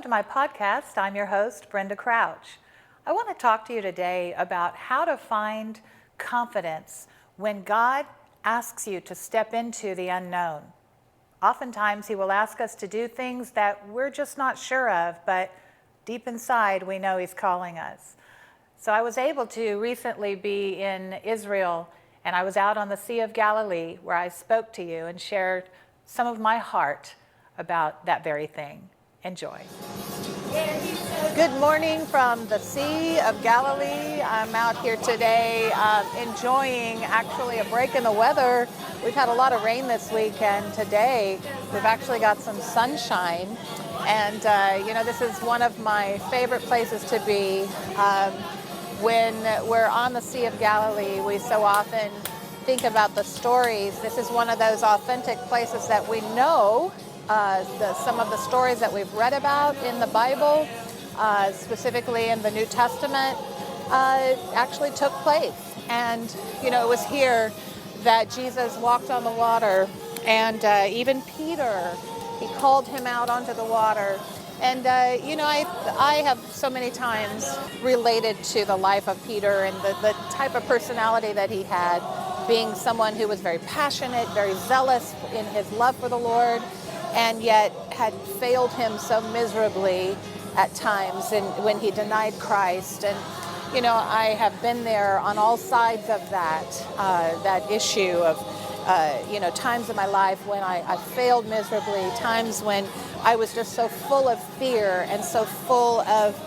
Welcome to my podcast. I'm your host, Brenda Crouch. I want to talk to you today about how to find confidence when God asks you to step into the unknown. Oftentimes, He will ask us to do things that we're just not sure of, but deep inside, we know He's calling us. So I was able to recently be in Israel, and I was out on the Sea of Galilee where I spoke to you and shared some of my heart about that very thing. Enjoy. Good morning from the Sea of Galilee. I'm out here today enjoying actually a break in the weather. We've had a lot of rain this week, and today we've actually got some sunshine. And this is one of my favorite places to be. When we're on the Sea of Galilee, we so often think about the stories. This is one of those authentic places that we know. Some of the stories that we've read about in the Bible, specifically in the New Testament, actually took place. And, it was here that Jesus walked on the water, and even Peter, He called him out onto the water. And, I have so many times related to the life of Peter and the type of personality that he had, being someone who was very passionate, very zealous in his love for the Lord, and yet had failed him so miserably at times and when he denied Christ. And, I have been there on all sides of that issue of, times in my life when I failed miserably, times when I was just so full of fear and so full of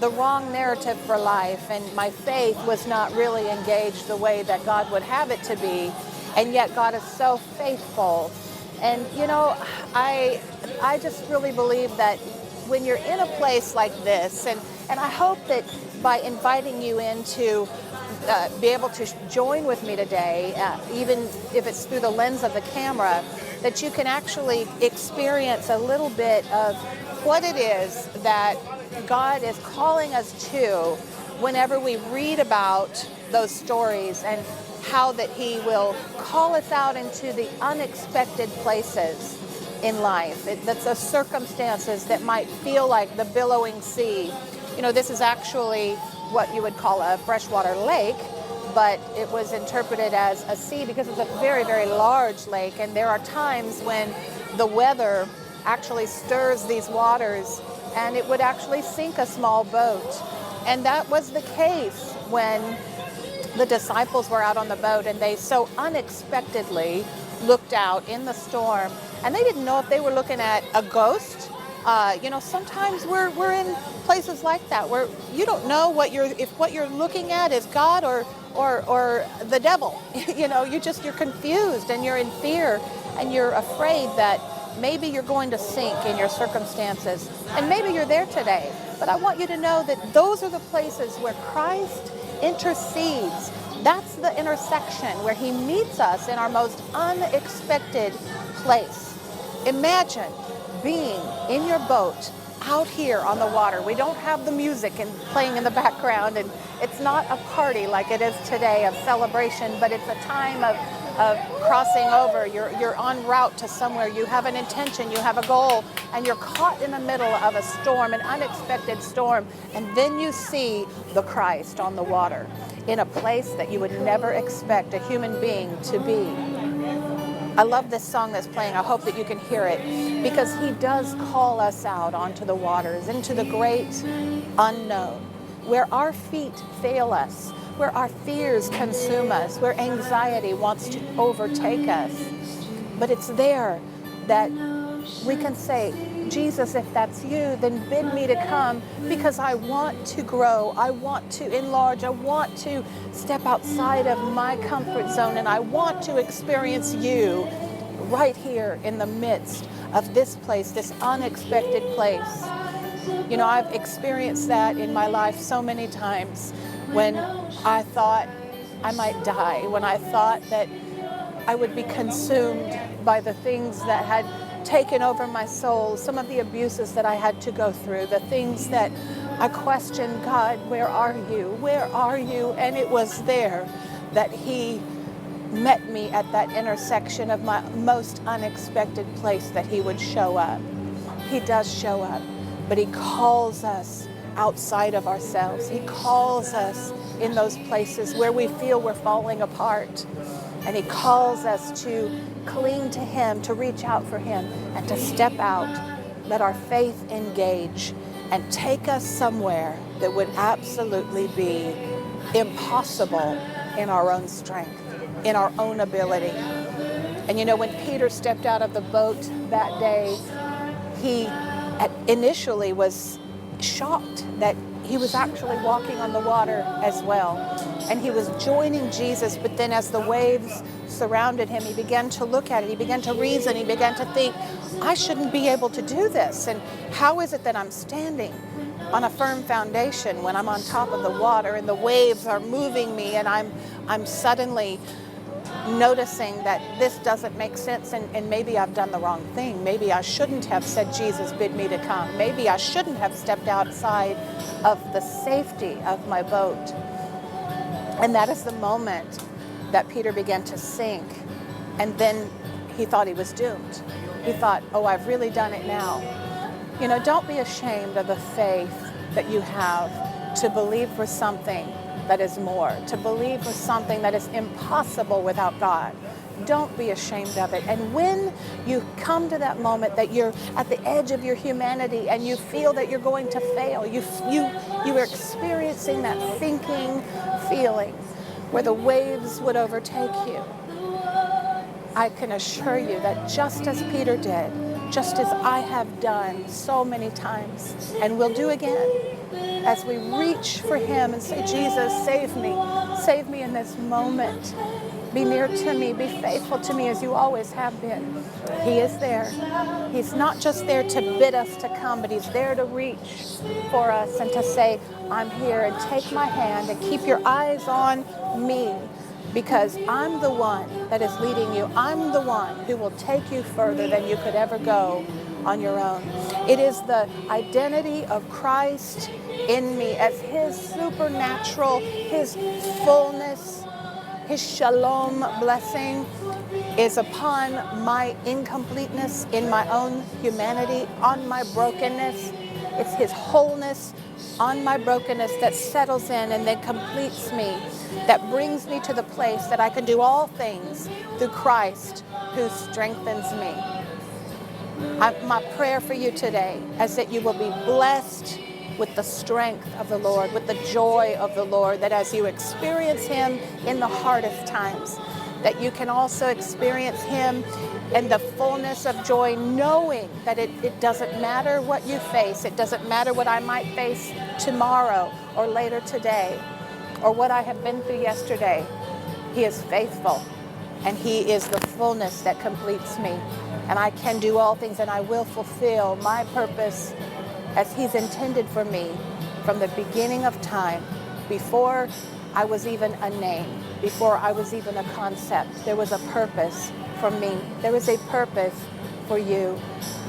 the wrong narrative for life, and my faith was not really engaged the way that God would have it to be, and yet God is so faithful. And, I just really believe that when you're in a place like this, and I hope that by inviting you in to be able to join with me today, even if it's through the lens of the camera, that you can actually experience a little bit of what it is that God is calling us to whenever we read about those stories, and how that He will call us out into the unexpected places in life. That's the circumstances that might feel like the billowing sea. This is actually what you would call a freshwater lake, but it was interpreted as a sea because it's a very, very large lake, and there are times when the weather actually stirs these waters, and it would actually sink a small boat. And that was the case when the disciples were out on the boat, and they so unexpectedly looked out in the storm, and they didn't know if they were looking at a ghost. Sometimes we're in places like that where you don't know if what you're looking at is God or the devil. You're confused, and you're in fear, and you're afraid that maybe you're going to sink in your circumstances, and maybe you're there today. But I want you to know that those are the places where Christ intercedes. That's the intersection where He meets us in our most unexpected place. Imagine being in your boat out here on the water. We don't have the music and playing in the background, and it's not a party like it is today of celebration, but it's a time of crossing over. You're en route to somewhere. You have an intention, you have a goal, and you're caught in the middle of a storm, an unexpected storm, and then you see the Christ on the water in a place that you would never expect a human being to be. I love this song that's playing. I hope that you can hear it, because He does call us out onto the waters, into the great unknown, where our feet fail us, where our fears consume us, where anxiety wants to overtake us. But it's there that we can say, Jesus, if that's you, then bid me to come, because I want to grow, I want to enlarge, I want to step outside of my comfort zone, and I want to experience you right here in the midst of this place, this unexpected place. I've experienced that in my life so many times, when I thought I might die, when I thought that I would be consumed by the things that had taken over my soul, some of the abuses that I had to go through, the things that I questioned, God, where are you? Where are you? And it was there that He met me at that intersection of my most unexpected place, that He would show up. He does show up. but he calls us outside of ourselves. He calls us in those places where we feel we're falling apart. And he calls us to cling to him, to reach out for him, and to step out. Let our faith engage and take us somewhere that would absolutely be impossible in our own strength, in our own ability. And you know, when Peter stepped out of the boat that day, he initially was shocked that he was actually walking on the water as well. And he was joining Jesus, but then as the waves surrounded him, he began to look at it, he began to reason, he began to think, I shouldn't be able to do this. And how is it that I'm standing on a firm foundation when I'm on top of the water and the waves are moving me, and I'm suddenly noticing that this doesn't make sense, and maybe I've done the wrong thing. Maybe I shouldn't have said, Jesus, bid me to come. Maybe I shouldn't have stepped outside of the safety of my boat. And that is the moment that Peter began to sink. And then he thought he was doomed. He thought, oh, I've really done it now. You know, don't be ashamed of the faith that you have to believe for something that is more, to believe for something that is impossible without God. Don't be ashamed of it. And when you come to that moment that you're at the edge of your humanity and you feel that you're going to fail, you are experiencing that sinking feeling where the waves would overtake you, I can assure you that just as Peter did, just as I have done so many times and will do again, as we reach for him and say, Jesus, save me in this moment. Be near to me, be faithful to me as you always have been. He is there. He's not just there to bid us to come, but he's there to reach for us and to say, I'm here, and take my hand and keep your eyes on me, because I'm the one that is leading you. I'm the one who will take you further than you could ever go on your own. It is the identity of Christ in me as his supernatural, his fullness, his shalom blessing is upon my incompleteness in my own humanity, on my brokenness. It's his wholeness on my brokenness that settles in and then completes me, that brings me to the place that I can do all things through Christ who strengthens me. My prayer for you today is that you will be blessed with the strength of the Lord, with the joy of the Lord, that as you experience him in the hardest times, that you can also experience him in the fullness of joy, knowing that it doesn't matter what you face. It doesn't matter what I might face tomorrow or later today or what I have been through yesterday. He is faithful, and he is the fullness that completes me. And I can do all things, and I will fulfill my purpose as he's intended for me from the beginning of time. Before I was even a name, before I was even a concept, there was a purpose for me. There is a purpose for you.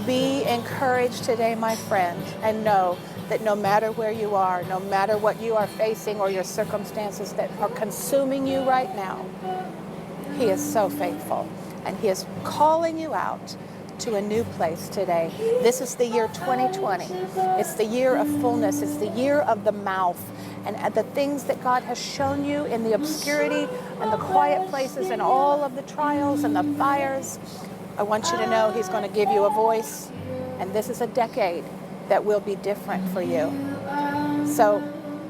Be encouraged today, my friend, and know that no matter where you are, no matter what you are facing or your circumstances that are consuming you right now, he is so faithful, and he is calling you out to a new place today. This is the year 2020. It's the year of fullness. It's the year of the mouth. And the things that God has shown you in the obscurity and the quiet places and all of the trials and the fires, I want you to know he's going to give you a voice. And this is a decade that will be different for you. So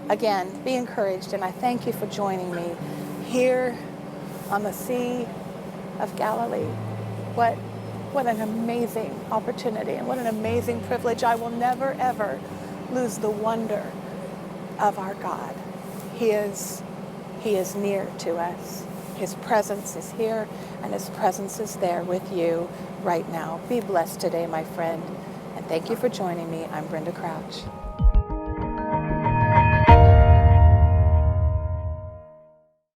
again, be encouraged, and I thank you for joining me here on the Sea of Galilee. What an amazing opportunity, and what an amazing privilege. I will never, ever lose the wonder of our God. He is near to us. His presence is here, and his presence is there with you right now. Be blessed today, my friend, and thank you for joining me. I'm Brenda Crouch.